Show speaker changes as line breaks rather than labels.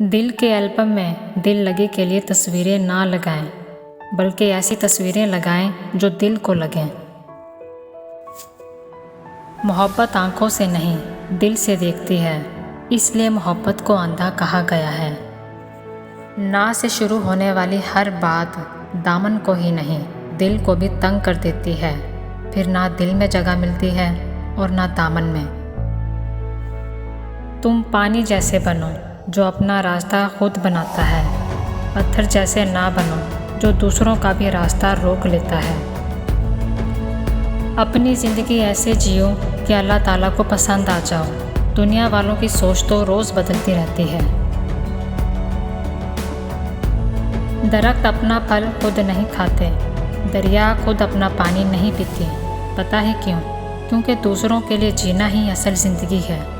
दिल के एल्बम में दिल लगी के लिए तस्वीरें ना लगाएं, बल्कि ऐसी तस्वीरें लगाएं जो दिल को लगें। मोहब्बत आंखों से नहीं दिल से देखती है, इसलिए मोहब्बत को अंधा कहा गया है। ना से शुरू होने वाली हर बात दामन को ही नहीं दिल को भी तंग कर देती है। फिर ना दिल में जगह मिलती है और ना दामन में। तुम पानी जैसे बनो जो अपना रास्ता खुद बनाता है, पत्थर जैसे ना बनो जो दूसरों का भी रास्ता रोक लेता है। अपनी ज़िंदगी ऐसे जियो कि अल्लाह ताला को पसंद आ जाओ। दुनिया वालों की सोच तो रोज़ बदलती रहती है। दरख्त अपना फल खुद नहीं खाते, दरिया खुद अपना पानी नहीं पीती। पता है क्यों? क्योंकि दूसरों के लिए जीना ही असल ज़िंदगी है।